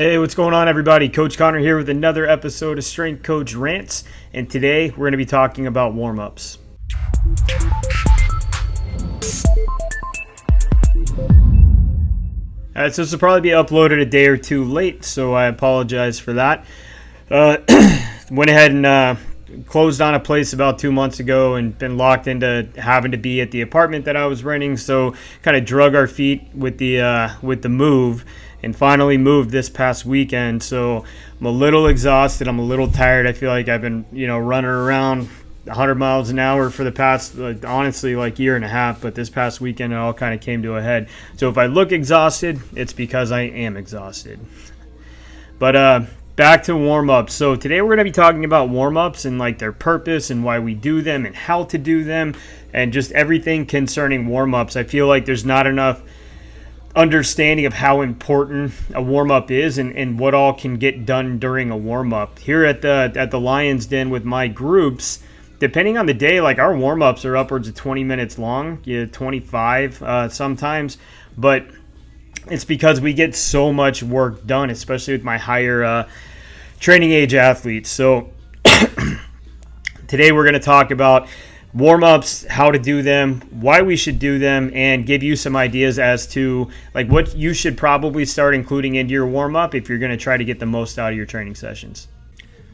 Hey, what's going on, everybody? Coach Connor here with another episode of Strength Coach Rants, and today we're going to be talking about warm-ups. So this will probably be uploaded a day or two late, so I apologize for that. Went ahead and closed on a place about 2 months ago and been locked into having to be at the apartment that I was renting, so kind of drug our feet with the move. And finally moved this past weekend, so I'm a little exhausted. I'm a little tired. I feel like I've been, running around 100 miles an hour for the past, honestly, year and a half. But this past weekend, it all kind of came to a head. So if I look exhausted, it's because I am exhausted. But back to warm-ups. So today we're going to be talking about warm-ups and their purpose and why we do them and how to do them and just everything concerning warm-ups. I feel like there's not enough understanding of how important a warm-up is and what all can get done during a warm-up. Here at the Lions Den with my groups, depending on the day, our warm-ups are upwards of 20 minutes long, 25 sometimes, but it's because we get so much work done, especially with my higher training age athletes. So today we're going to talk about warm-ups, how to do them, why we should do them, and give you some ideas as to what you should probably start including into your warm-up if you're going to try to get the most out of your training sessions.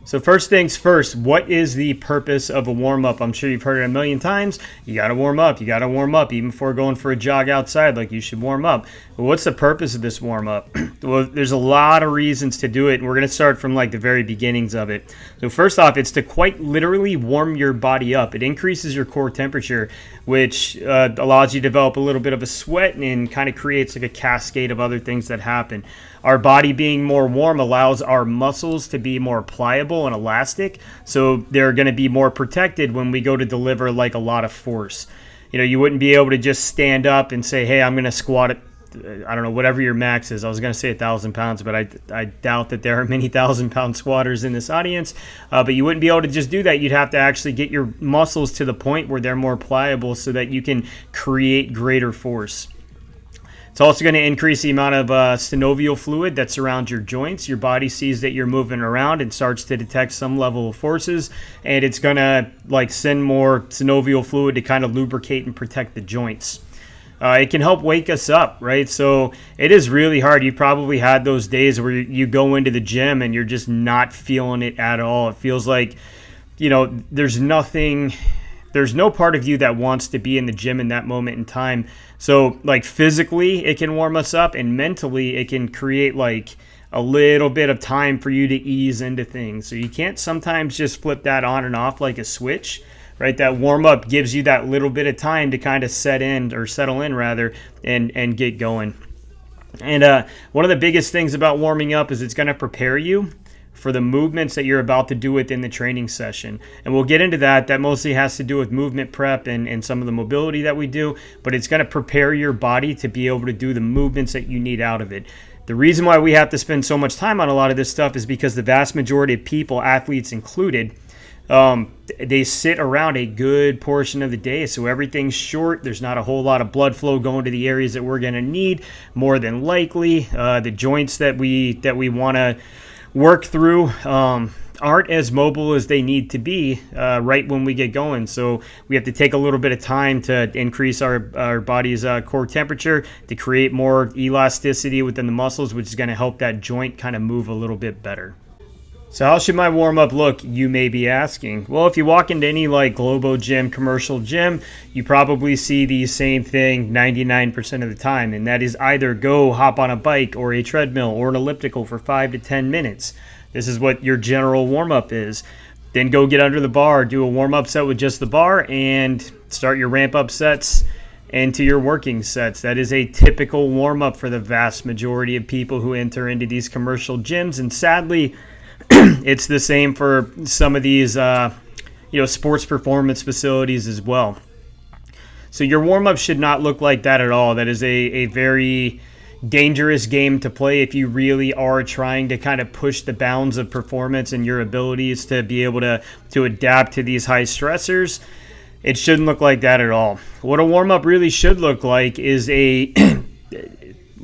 So first things first, what is the purpose of a warm-up? I'm sure you've heard it a million times. You got to warm up. You got to warm up. Even before going for a jog outside, you should warm up. But what's the purpose of this warm-up? Well, there's a lot of reasons to do it, and we're going to start from the very beginnings of it. So first off, it's to quite literally warm your body up. It increases your core temperature, which allows you to develop a little bit of a sweat and kind of creates a cascade of other things that happen. Our body being more warm allows our muscles to be more pliable and elastic, so they're going to be more protected when we go to deliver a lot of force. You wouldn't be able to just stand up and say, hey, I'm going to squat it. I don't know, whatever your max is. I was going to say 1,000 pounds, but I doubt that there are many 1,000-pound squatters in this audience. But you wouldn't be able to just do that. You'd have to actually get your muscles to the point where they're more pliable so that you can create greater force. It's also going to increase the amount of synovial fluid that surrounds your joints. Your body sees that you're moving around and starts to detect some level of forces, and it's going to send more synovial fluid to kind of lubricate and protect the joints. It can help wake us up, right? So it is really hard. You probably had those days where you go into the gym and you're just not feeling it at all. It feels like, there's no part of you that wants to be in the gym in that moment in time. So physically it can warm us up, and mentally it can create a little bit of time for you to ease into things. So you can't sometimes just flip that on and off like a switch, right? That warm up gives you that little bit of time to kind of settle in and get going. And one of the biggest things about warming up is it's going to prepare you for the movements that you're about to do within the training session. And we'll get into that. That mostly has to do with movement prep and some of the mobility that we do, but it's going to prepare your body to be able to do the movements that you need out of it. The reason why we have to spend so much time on a lot of this stuff is because the vast majority of people, athletes included, they sit around a good portion of the day, so everything's short. There's not a whole lot of blood flow going to the areas that we're going to need. More than likely, the joints that we want to work through aren't as mobile as they need to be right when we get going. So we have to take a little bit of time to increase our body's core temperature to create more elasticity within the muscles, which is going to help that joint kind of move a little bit better. So how should my warm-up look, you may be asking? Well, if you walk into any Globo Gym, commercial gym, you probably see the same thing 99% of the time, and that is either go hop on a bike or a treadmill or an elliptical for 5 to 10 minutes. This is what your general warm-up is. Then go get under the bar, do a warm-up set with just the bar, and start your ramp-up sets into your working sets. That is a typical warm-up for the vast majority of people who enter into these commercial gyms, and sadly, it's the same for some of these sports performance facilities as well. So your warm-up should not look like that at all. That is a very dangerous game to play if you really are trying to kind of push the bounds of performance and your abilities to be able to adapt to these high stressors. It shouldn't look like that at all. What a warm-up really should look like is a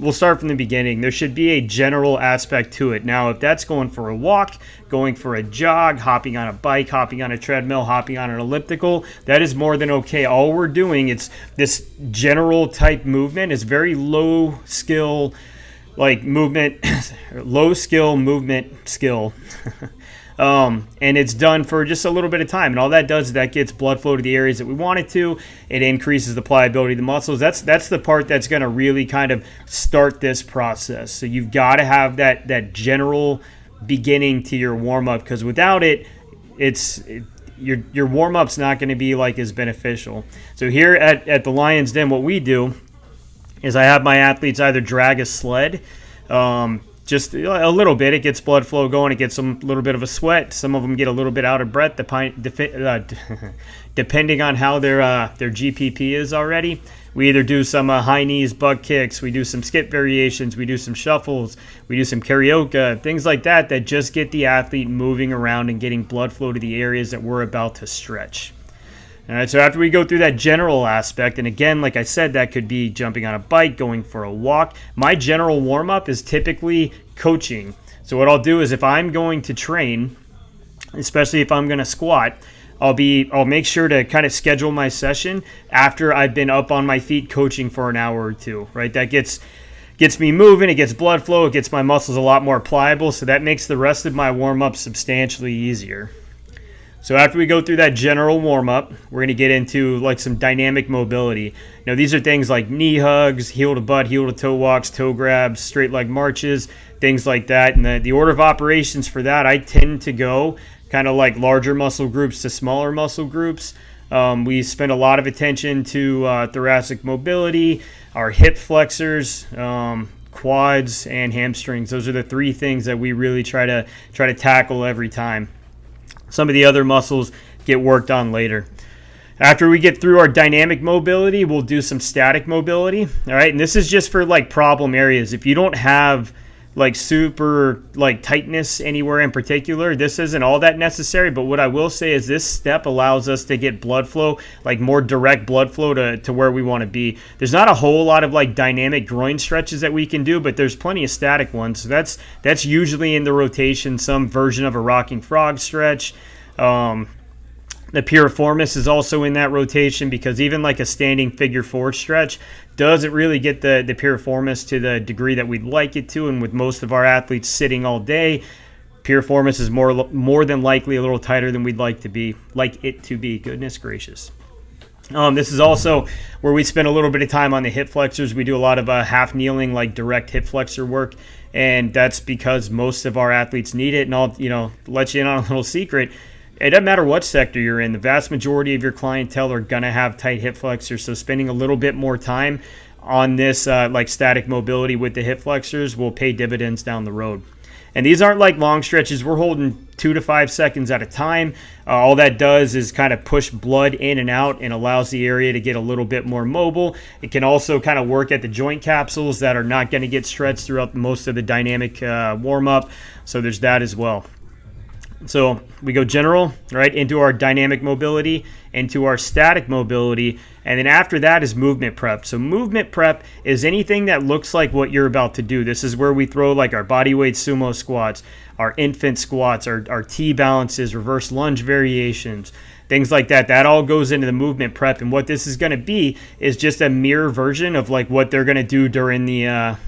we'll start from the beginning. There should be a general aspect to it. Now, if that's going for a walk, going for a jog, hopping on a bike, hopping on a treadmill, hopping on an elliptical, that is more than okay. All we're doing, it's this general type movement is very low skill, like movement, low skill movement skill. And it's done for just a little bit of time. And all that does is that gets blood flow to the areas that we want it to. It increases the pliability of the muscles. That's the part that's going to really kind of start this process. So you've got to have that general beginning to your warm-up, because without it, your warm-up's not going to be like as beneficial. So here at the Lion's Den, what we do is I have my athletes either drag a sled, just a little bit. It gets blood flow going. It gets a little bit of a sweat. Some of them get a little bit out of breath, depending on how their GPP is already. We either do some high knees, butt kicks. We do some skip variations. We do some shuffles. We do some karaoke, things like that just get the athlete moving around and getting blood flow to the areas that we're about to stretch. All right, so after we go through that general aspect, and again, like I said, that could be jumping on a bike, going for a walk. My general warm-up is typically coaching. So what I'll do is if I'm going to train, especially if I'm going to squat, I'll make sure to kind of schedule my session after I've been up on my feet coaching for an hour or two, right? That gets me moving, it gets blood flow, it gets my muscles a lot more pliable, so that makes the rest of my warm-up substantially easier. So after we go through that general warm-up, we're going to get into like some dynamic mobility. Now these are things like knee hugs, heel to butt, heel to toe walks, toe grabs, straight leg marches, things like that. And the order of operations for that, I tend to go kind of like larger muscle groups to smaller muscle groups. We spend a lot of attention to thoracic mobility, our hip flexors, quads, and hamstrings. Those are the three things that we really try to tackle every time. Some of the other muscles get worked on later. After we get through our dynamic mobility, we'll do some static mobility. All right, and this is just for like problem areas. If you don't have like super like tightness anywhere in particular, this isn't all that necessary. But what I will say is this step allows us to get blood flow, like more direct blood flow to where we want to be. There's not a whole lot of like dynamic groin stretches that we can do, but there's plenty of static ones. So that's usually in the rotation, some version of a rocking frog stretch. The piriformis is also in that rotation, because even like a standing figure four stretch doesn't really get the piriformis to the degree that we'd like it to. And with most of our athletes sitting all day, piriformis is more than likely a little tighter than we'd like it to be. Goodness gracious. This is also where we spend a little bit of time on the hip flexors. We do a lot of half kneeling, like direct hip flexor work, and that's because most of our athletes need it. And I'll let you in on a little secret. It doesn't matter what sector you're in. The vast majority of your clientele are going to have tight hip flexors. So spending a little bit more time on this like static mobility with the hip flexors will pay dividends down the road. And these aren't like long stretches. We're holding 2 to 5 seconds at a time. All that does is kind of push blood in and out and allows the area to get a little bit more mobile. It can also kind of work at the joint capsules that are not going to get stretched throughout most of the dynamic warm-up. So there's that as well. So we go general, right, into our dynamic mobility, into our static mobility, and then after that is movement prep. So movement prep is anything that looks like what you're about to do. This is where we throw like our bodyweight sumo squats, our infant squats, our T balances, reverse lunge variations, things like that. That all goes into the movement prep, and what this is going to be is just a mirror version of like what they're going to do during the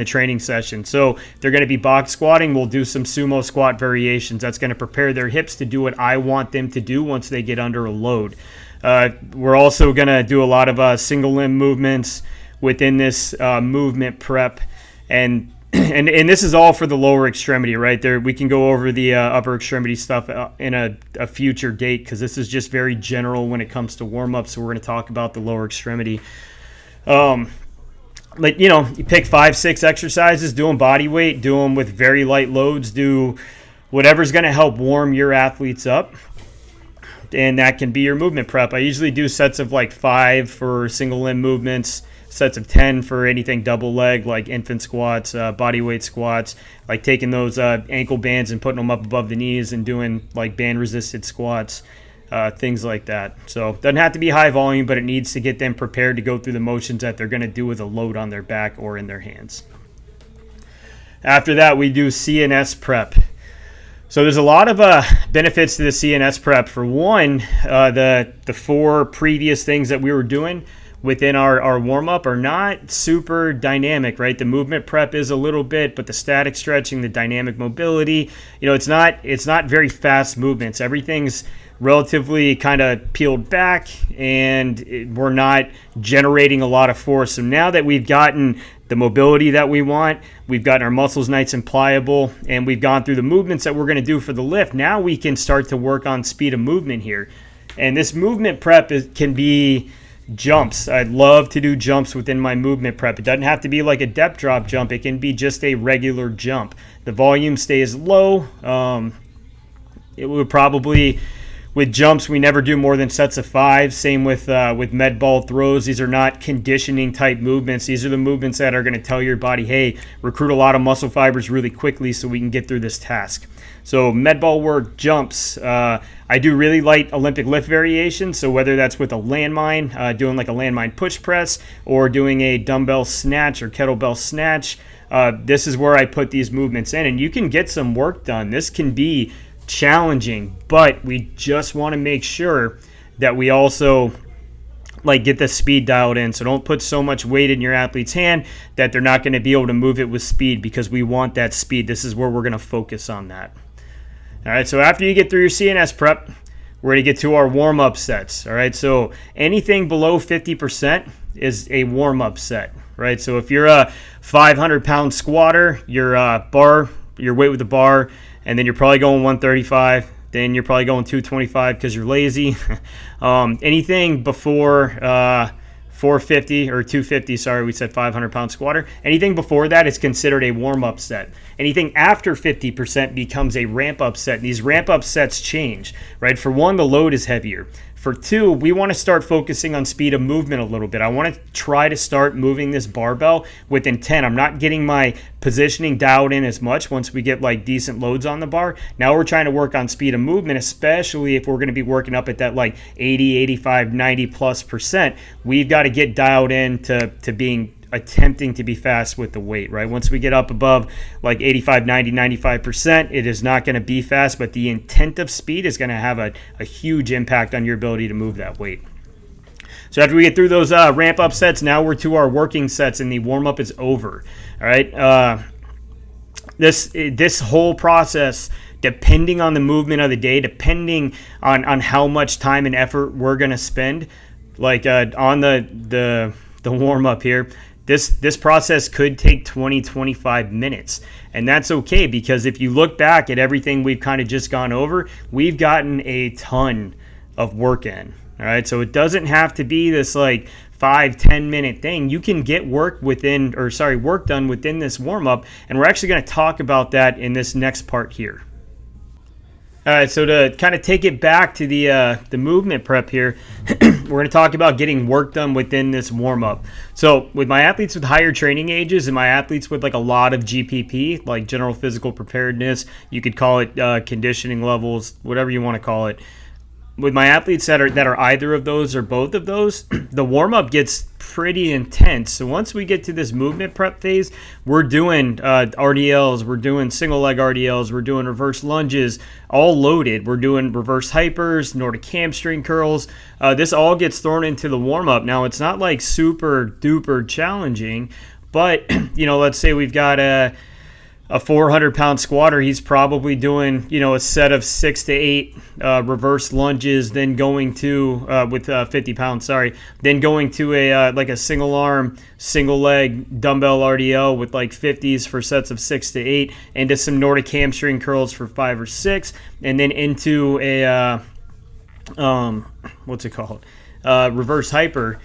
training session. So they're going to be box squatting. We'll do some sumo squat variations. That's going to prepare their hips to do what I want them to do once they get under a load. We're also going to do a lot of single limb movements within this movement prep. And this is all for the lower extremity, right? There, we can go over the upper extremity stuff in a future date, because this is just very general when it comes to warm-up. So we're going to talk about the lower extremity. Like, you pick 5-6 exercises, do them body weight, do them with very light loads, do whatever's going to help warm your athletes up. And that can be your movement prep. I usually do sets of like 5 for single limb movements, sets of 10 for anything double leg, like infant squats, body weight squats, like taking those ankle bands and putting them up above the knees and doing like band resisted squats. things like that. So it doesn't have to be high volume, but it needs to get them prepared to go through the motions that they're going to do with a load on their back or in their hands. After that, we do CNS prep. So there's a lot of benefits to the CNS prep. For one, the 4 previous things that we were doing within our warm-up are not super dynamic, right? The movement prep is a little bit, but the static stretching, the dynamic mobility, it's not very fast movements. Everything's relatively kind of peeled back, and we're not generating a lot of force. So now that we've gotten the mobility that we want, we've gotten our muscles nice and pliable, and we've gone through the movements that we're going to do for the lift, now we can start to work on speed of movement here. And this movement prep can be jumps. I'd love to do jumps within my movement prep. It doesn't have to be like a depth drop jump. It can be just a regular jump. The volume stays low. It would probably, with jumps, we never do more than sets of 5. Same with med ball throws. These are not conditioning type movements. These are the movements that are going to tell your body, hey, recruit a lot of muscle fibers really quickly so we can get through this task. So med ball work, jumps. I do really light Olympic lift variations. So whether that's with a landmine, doing like a landmine push press, or doing a dumbbell snatch or kettlebell snatch, this is where I put these movements in. And you can get some work done. This can be challenging, but we just want to make sure that we also get the speed dialed in. So don't put so much weight in your athlete's hand that they're not going to be able to move it with speed, because we want that speed. This is where we're going to focus on that. All right, so after you get through your CNS prep, we're going to get to our warm-up sets. All right, so anything below 50% is a warm-up set, right? So if you're a 500-pound squatter, your weight with the bar, and then you're probably going 135, then you're probably going 225 because you're lazy. Anything before 450 or 250, sorry, we said 500-pound squatter. Anything before that is considered a warm-up set. Anything after 50% becomes a ramp-up set. These ramp-up sets change, right? For one, the load is heavier. For two, we want to start focusing on speed of movement a little bit. I want to try to start moving this barbell with intent. I'm not getting my positioning dialed in as much once we get decent loads on the bar. Now we're trying to work on speed of movement, especially if we're going to be working up at that 80, 85, 90 plus percent. We've got to get dialed in to being attempting to be fast with the weight, right? Once we get up above 85, 90, 95%, it is not going to be fast, but the intent of speed is going to have a huge impact on your ability to move that weight. So after we get through those ramp up sets, now we're to our working sets, and the warm up is over. All right. This whole process, depending on the movement of the day, depending on how much time and effort we're going to spend, on the warm up here, This process could take 20, 25 minutes. And that's okay, because if you look back at everything we've kind of just gone over, we've gotten a ton of work in. All right. So it doesn't have to be this 5-10 minute thing. You can get work done within this warm up. And we're actually going to talk about that in this next part here. All right, so to kind of take it back to the movement prep here, we're going to talk about getting work done within this warm-up. So with my athletes with higher training ages and my athletes with a lot of GPP, like general physical preparedness, you could call it conditioning levels, whatever you want to call it. With my athletes that are either of those or both of those, the warm-up gets pretty intense. So once we get to this movement prep phase, we're doing RDLs, we're doing single leg RDLs, we're doing reverse lunges, all loaded. We're doing reverse hypers, Nordic hamstring curls. This all gets thrown into the warm-up. Now, it's not super duper challenging, but let's say we've got a 400-pound squatter. He's probably doing, a set of 6 to 8 reverse lunges, then going to with 50 pounds. Then going to a single arm, single leg dumbbell RDL with 50s for sets of 6 to 8, into some Nordic hamstring curls for 5 or 6, and then into a what's it called? Reverse hyper.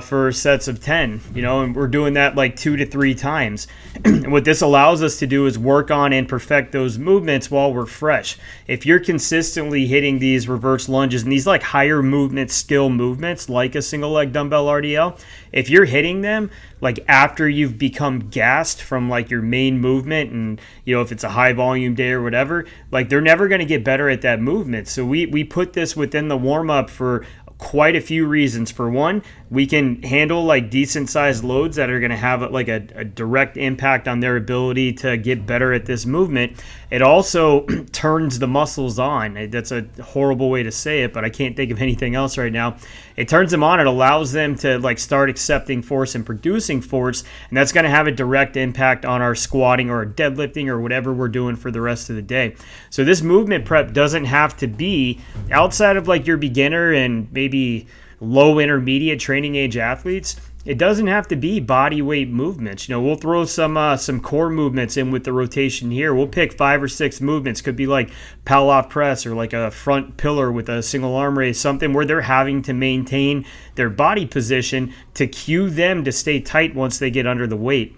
for sets of 10, and we're doing that like 2 to 3 times. And what this allows us to do is work on and perfect those movements while we're fresh. If you're consistently hitting these reverse lunges and these like higher movement skill movements, like a single leg dumbbell RDL, if you're hitting them like after you've become gassed from like your main movement, and if it's a high volume day or whatever, like they're never going to get better at that movement. So we put this within the warm up for quite a few reasons. For one, we can handle like decent sized loads that are going to have like a direct impact on their ability to get better at this movement. It also turns the muscles on. That's a horrible way to say it, but I can't think of anything else right now. It turns them on. It allows them to like start accepting force and producing force, and that's going to have a direct impact on our squatting or our deadlifting or whatever we're doing for the rest of the day. So this movement prep doesn't have to be outside of like your beginner and maybe low intermediate training age athletes. It doesn't have to be body weight movements. We'll throw some core movements in with the rotation here. We'll pick 5 or 6 movements. Could be like Palloff press or like a front pillar with a single arm raise, something where they're having to maintain their body position to cue them to stay tight once they get under the weight.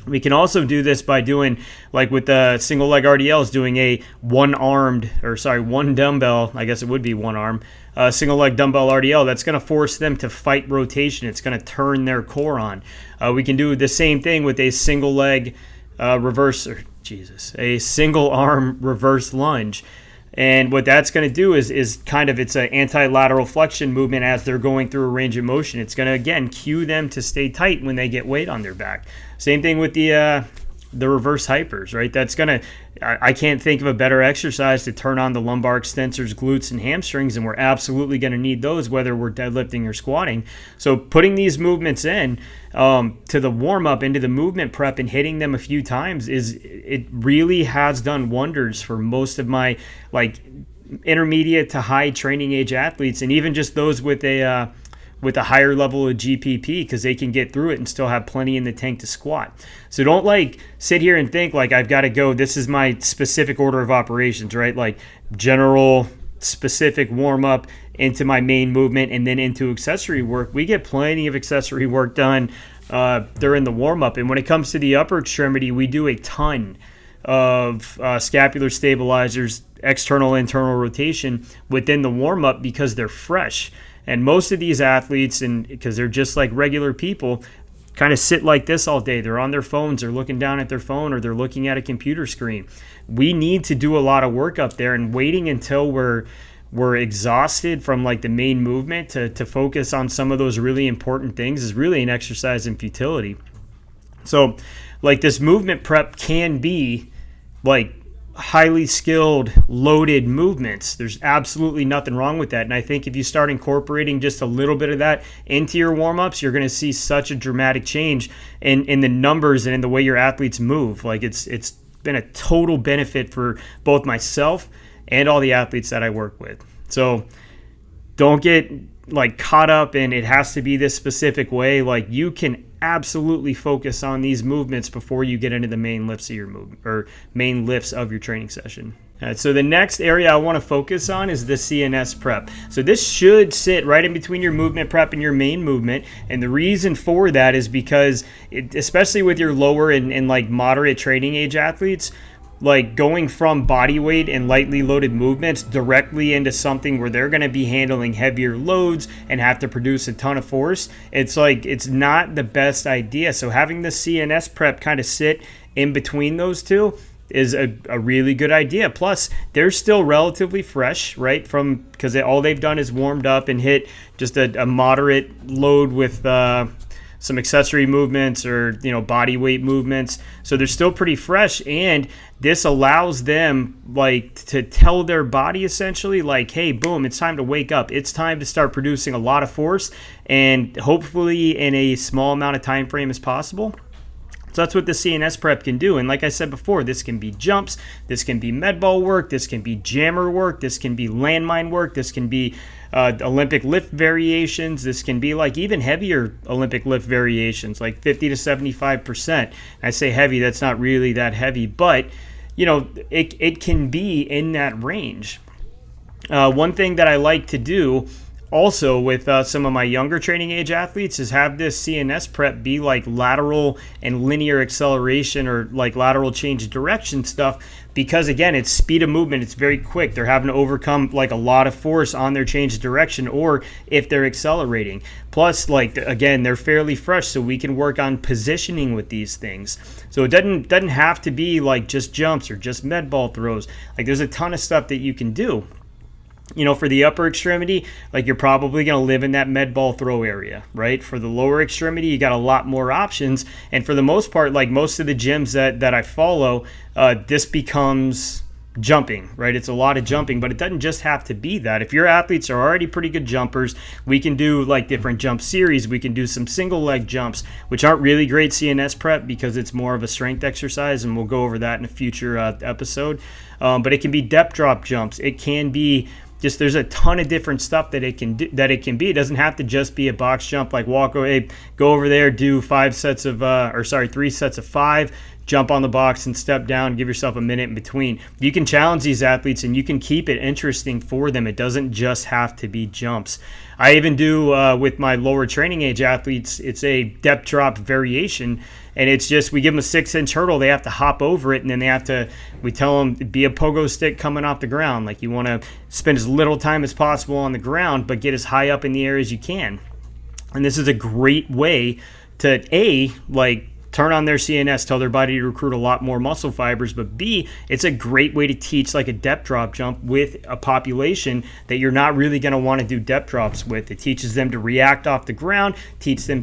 We can also do this by doing, like with the single leg RDLs, doing a one dumbbell, I guess it would be one arm, single leg dumbbell RDL. That's going to force them to fight rotation. It's going to turn their core on. We can do the same thing with a single leg a single arm reverse lunge. And what that's going to do is kind of, it's an anti-lateral flexion movement as they're going through a range of motion. It's going to, again, cue them to stay tight when they get weight on their back. Same thing with the reverse hypers, right? That's going to, I can't think of a better exercise to turn on the lumbar extensors, glutes, and hamstrings, and we're absolutely going to need those whether we're deadlifting or squatting. So putting these movements in to the warm-up, into the movement prep, and hitting them a few times, it really has done wonders for most of my like intermediate to high training age athletes, and even just those with a higher level of GPP, because they can get through it and still have plenty in the tank to squat. So don't like sit here and think like I've got to go, this is my specific order of operations, right? Like general specific warm up into my main movement and then into accessory work. We get plenty of accessory work done during the warm up. And when it comes to the upper extremity, we do a ton of scapular stabilizers, external, internal rotation within the warm up because they're fresh. And most of these athletes, and because they're just like regular people, kind of sit like this all day. They're on their phones, they're looking down at their phone, or they're looking at a computer screen. We need to do a lot of work up there, and waiting until we're exhausted from like the main movement to focus on some of those really important things is really an exercise in futility. So like this movement prep can be like highly skilled, loaded movements. There's absolutely nothing wrong with that. And I think if you start incorporating just a little bit of that into your warm-ups, you're going to see such a dramatic change in the numbers and in the way your athletes move. Like it's been a total benefit for both myself and all the athletes that I work with. So don't get like caught up in it has to be this specific way. Like you can absolutely focus on these movements before you get into the main lifts of your movement or main lifts of your training session. All right, so the next area I want to focus on is the CNS prep. So this should sit right in between your movement prep and your main movement. And the reason for that is because especially with your lower and like moderate training age athletes, like going from body weight and lightly loaded movements directly into something where they're going to be handling heavier loads and have to produce a ton of force, it's like it's not the best idea. So having the CNS prep kind of sit in between those two is a really good idea. Plus they're still relatively fresh, right? Because all they've done is warmed up and hit just a moderate load with some accessory movements or body weight movements, so they're still pretty fresh. And this allows them like to tell their body essentially like, hey, boom, it's time to wake up, it's time to start producing a lot of force, and hopefully in a small amount of time frame as possible. So that's what the CNS prep can do. And like I said before, this can be jumps, this can be med ball work, this can be jammer work, this can be landmine work, this can be Olympic lift variations, this can be like even heavier Olympic lift variations, like 50 to 75%. I say heavy, that's not really that heavy, but it can be in that range. One thing that I like to do also with some of my younger training age athletes is have this CNS prep be like lateral and linear acceleration or like lateral change of direction stuff, because again, it's speed of movement. It's very quick. They're having to overcome like a lot of force on their change of direction or if they're accelerating. Plus, like, again, they're fairly fresh, so we can work on positioning with these things. So it doesn't have to be like just jumps or just med ball throws. Like, there's a ton of stuff that you can do. You know, for the upper extremity, like, you're probably going to live in that med ball throw area, right? For the lower extremity, you got a lot more options. And for the most part, like most of the gyms that I follow, this becomes jumping, right? It's a lot of jumping, but it doesn't just have to be that. If your athletes are already pretty good jumpers, we can do like different jump series. We can do some single leg jumps, which aren't really great CNS prep because it's more of a strength exercise, and we'll go over that in a future episode. But it can be depth drop jumps. It can be just, there's a ton of different stuff that it can do, that it can be. It doesn't have to just be a box jump, like walk away, go over there, do 3 sets of 5, jump on the box and step down, give yourself a minute in between. You can challenge these athletes and you can keep it interesting for them. It doesn't just have to be jumps. I even do with my lower training age athletes, it's a depth drop variation. And it's just, we give them a 6-inch hurdle, they have to hop over it, and then we tell them, be a pogo stick coming off the ground. Like, you want to spend as little time as possible on the ground, but get as high up in the air as you can. And this is a great way to, like, turn on their CNS, tell their body to recruit a lot more muscle fibers, but B, it's a great way to teach like a depth drop jump with a population that you're not really going to want to do depth drops with. It teaches them to react off the ground, teaches them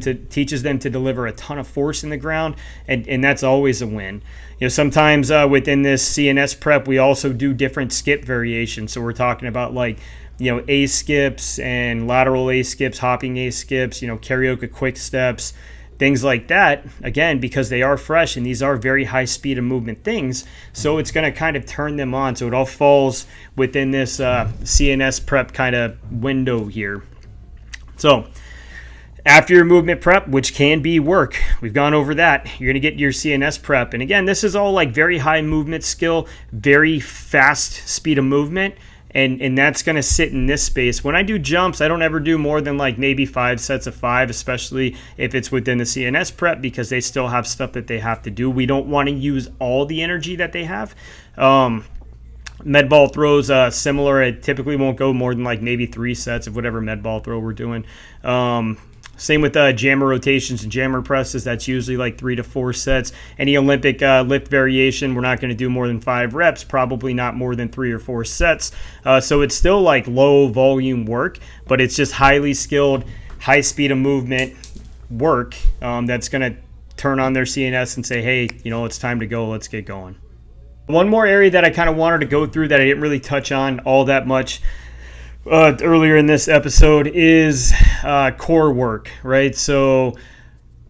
to deliver a ton of force in the ground, and that's always a win. You know, sometimes within this CNS prep, we also do different skip variations. So we're talking about like, you know, A skips and lateral A skips, hopping A skips, you know, karaoke quick steps, things like that, again, because they are fresh and these are very high speed of movement things. So it's going to kind of turn them on. So it all falls within this CNS prep kind of window here. So after your movement prep, which can be work, we've gone over that, you're going to get your CNS prep. And again, this is all like very high movement skill, very fast speed of movement. And that's going to sit in this space. When I do jumps, I don't ever do more than like maybe 5 sets of 5, especially if it's within the CNS prep, because they still have stuff that they have to do. We don't want to use all the energy that they have. Med ball throws similar. It typically won't go more than like maybe 3 sets of whatever med ball throw we're doing. Same with jammer rotations and jammer presses. That's usually like 3 to 4 sets. Any Olympic lift variation, we're not going to do more than 5 reps, probably not more than 3 or 4 sets. So it's still like low volume work, but it's just highly skilled, high speed of movement work that's going to turn on their CNS and say, hey, you know, it's time to go. Let's get going. One more area that I kind of wanted to go through that I didn't really touch on all that much earlier in this episode is core work, right? So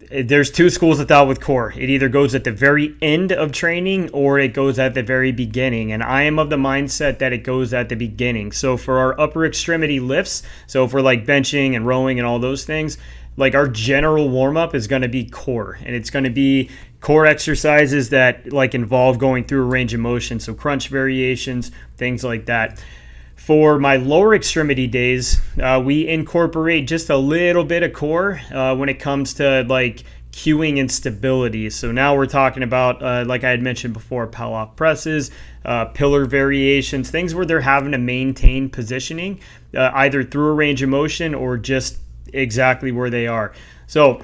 there's 2 schools of thought with core. It either goes at the very end of training or it goes at the very beginning. And I am of the mindset that it goes at the beginning. So for our upper extremity lifts, so for like benching and rowing and all those things, like our general warm-up is going to be core. And it's going to be core exercises that like involve going through a range of motion. So crunch variations, things like that. For my lower extremity days, we incorporate just a little bit of core when it comes to like cueing and stability. So now we're talking about, like I had mentioned before, pull-off presses, pillar variations, things where they're having to maintain positioning either through a range of motion or just exactly where they are. So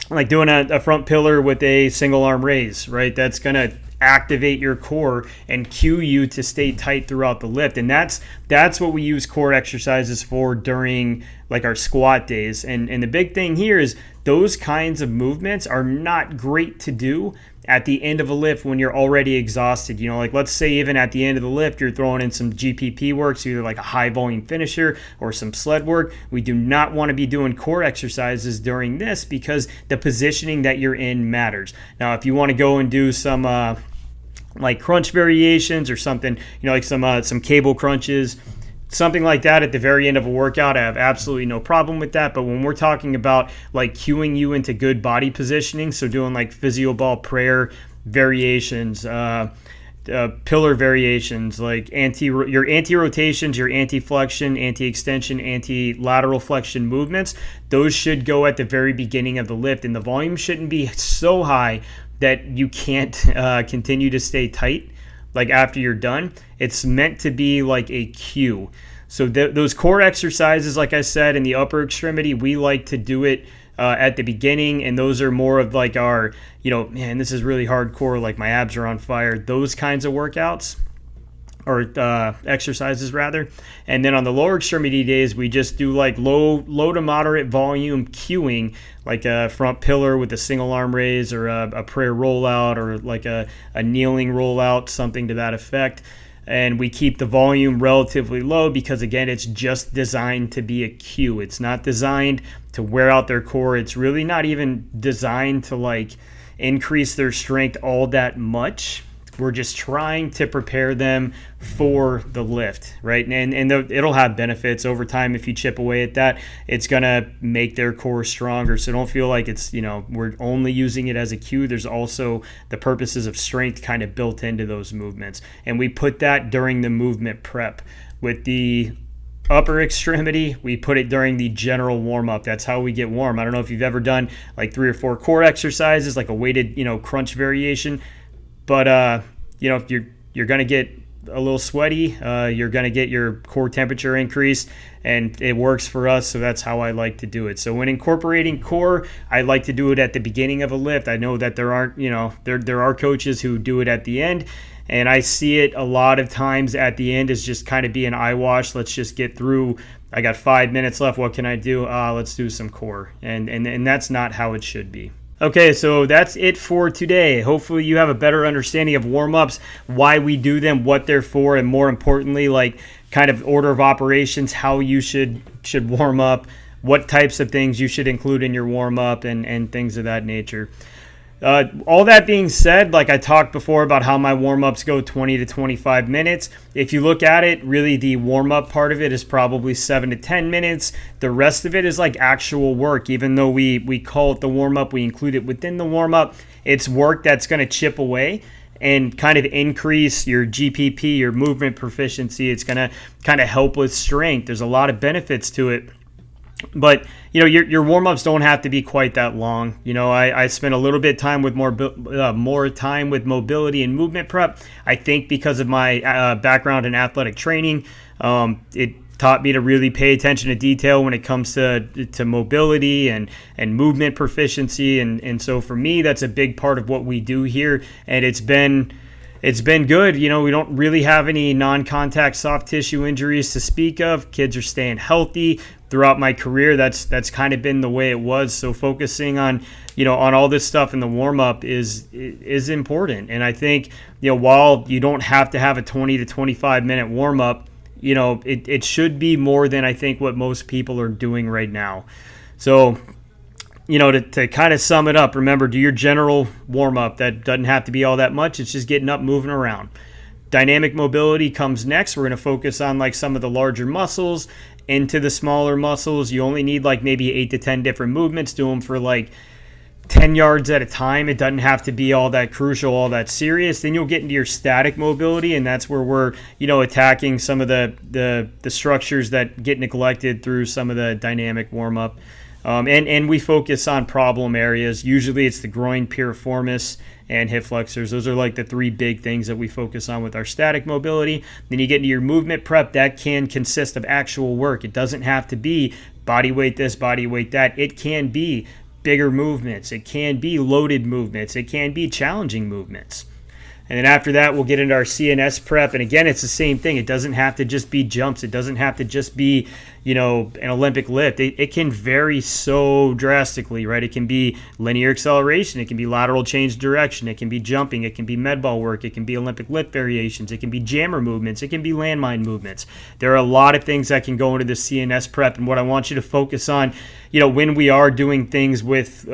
like doing a front pillar with a single arm raise, right? That's going to activate your core and cue you to stay tight throughout the lift. And that's what we use core exercises for during like our squat days. And the big thing here is those kinds of movements are not great to do at the end of a lift when you're already exhausted. You know, like let's say even at the end of the lift, you're throwing in some GPP work, so either like a high volume finisher or some sled work. We do not want to be doing core exercises during this because the positioning that you're in matters. Now, if you want to go and do some like crunch variations or something, you know, like some cable crunches, something like that at the very end of a workout, I have absolutely no problem with that. But when we're talking about like cueing you into good body positioning, so doing like physio ball prayer variations, pillar variations like your anti-rotations, your anti-flexion, anti-extension, anti-lateral flexion movements. Those should go at the very beginning of the lift, and the volume shouldn't be so high that you can't continue to stay tight like after you're done. It's meant to be like a cue. So those core exercises, like I said, in the upper extremity, we like to do it at the beginning, and those are more of like our, man, this is really hardcore, like my abs are on fire, those kinds of workouts, or exercises rather. And then on the lower extremity days, we just do like low to moderate volume cueing, like a front pillar with a single arm raise, or a prayer rollout, or like a kneeling rollout, something to that effect. And we keep the volume relatively low because, again, it's just designed to be a cue. It's not designed to wear out their core. It's really not even designed to like increase their strength all that much. We're just trying to prepare them for the lift, right? And it'll have benefits over time. If you chip away at that, it's going to make their core stronger. So don't feel like it's, we're only using it as a cue. There's also the purposes of strength kind of built into those movements. And we put that during the movement prep. With the upper extremity, we put it during the general warm-up. That's how we get warm. I don't know if you've ever done like 3 or 4 core exercises, like a weighted, crunch variation. But, if you're going to get a little sweaty, you're going to get your core temperature increased, and it works for us. So that's how I like to do it. So when incorporating core, I like to do it at the beginning of a lift. I know that there aren't, there are coaches who do it at the end, and I see it a lot of times at the end as just kind of be an eye wash. Let's just get through. I got 5 minutes left. What can I do? Let's do some core. And that's not how it should be. Okay, so that's it for today. Hopefully you have a better understanding of warm-ups, why we do them, what they're for, and more importantly, like kind of order of operations, how you should warm up, what types of things you should include in your warm-up, and things of that nature. All that being said, like I talked before about how my warm-ups go 20 to 25 minutes. If you look at it, really the warm-up part of it is probably 7 to 10 minutes. The rest of it is like actual work. Even though we call it the warm-up, we include it within the warm-up. It's work that's going to chip away and kind of increase your GPP, your movement proficiency. It's going to kind of help with strength. There's a lot of benefits to it. But, your warm-ups don't have to be quite that long. I spent a little bit of time with more time with mobility and movement prep. I think because of my background in athletic training, it taught me to really pay attention to detail when it comes to mobility and movement proficiency. And so for me, that's a big part of what we do here. And it's been good. We don't really have any non-contact soft tissue injuries to speak of. Kids are staying healthy. Throughout my career, that's kind of been the way it was. So focusing on, on all this stuff in the warm-up is important. And I think, while you don't have to have a 20 to 25 minute warm-up, it should be more than I think what most people are doing right now. So, to kind of sum it up, remember, do your general warm-up. That doesn't have to be all that much. It's just getting up, moving around. Dynamic mobility comes next. We're going to focus on like some of the larger muscles into the smaller muscles. You only need like maybe 8 to 10 different movements. Do them for like 10 yards at a time. It doesn't have to be all that crucial, all that serious. Then you'll get into your static mobility, and that's where we're, attacking some of the structures that get neglected through some of the dynamic warm-up. And we focus on problem areas. Usually it's the groin, piriformis, and hip flexors. Those are like the 3 big things that we focus on with our static mobility. Then you get into your movement prep. That can consist of actual work. It doesn't have to be body weight this, body weight that. It can be bigger movements. It can be loaded movements. It can be challenging movements. And then after that, we'll get into our CNS prep. And again, it's the same thing. It doesn't have to just be jumps. It doesn't have to just be, an Olympic lift. It can vary so drastically, right? It can be linear acceleration. It can be lateral change direction. It can be jumping. It can be med ball work. It can be Olympic lift variations. It can be jammer movements. It can be landmine movements. There are a lot of things that can go into the CNS prep. And what I want you to focus on, when we are doing things with,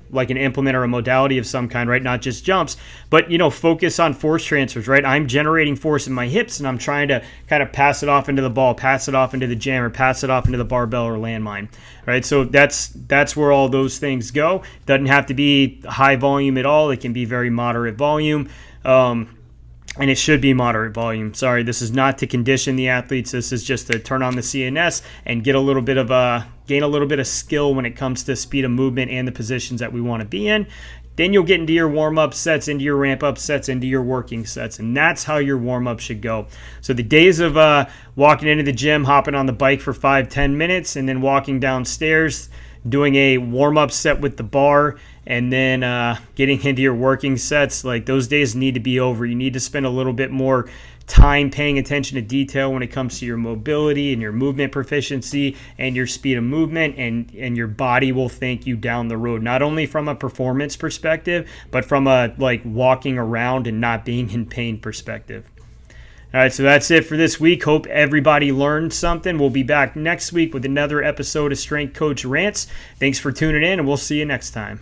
like an implement or a modality of some kind, right? Not just jumps, but, focus on force transfers, right? I'm generating force in my hips and I'm trying to kind of pass it off into the ball, pass it off into the jammer, pass it off into the barbell or landmine, right? So that's where all those things go. Doesn't have to be high volume at all. It can be very moderate volume. and it should be moderate volume. Sorry, this is not to condition the athletes. This is just to turn on the CNS and get a little bit of gain a little bit of skill when it comes to speed of movement and the positions that we want to be in. Then you'll get into your warm-up sets, into your ramp-up sets, into your working sets, and that's how your warm-up should go. So the days of walking into the gym, hopping on the bike for 5-10 minutes, and then walking downstairs, doing a warm-up set with the bar, and then getting into your working sets, like those days need to be over. You need to spend a little bit more time paying attention to detail when it comes to your mobility and your movement proficiency and your speed of movement, and your body will thank you down the road, not only from a performance perspective, but from a like walking around and not being in pain perspective. All right, so that's it for this week. Hope everybody learned something. We'll be back next week with another episode of Strength Coach Rants. Thanks for tuning in, and we'll see you next time.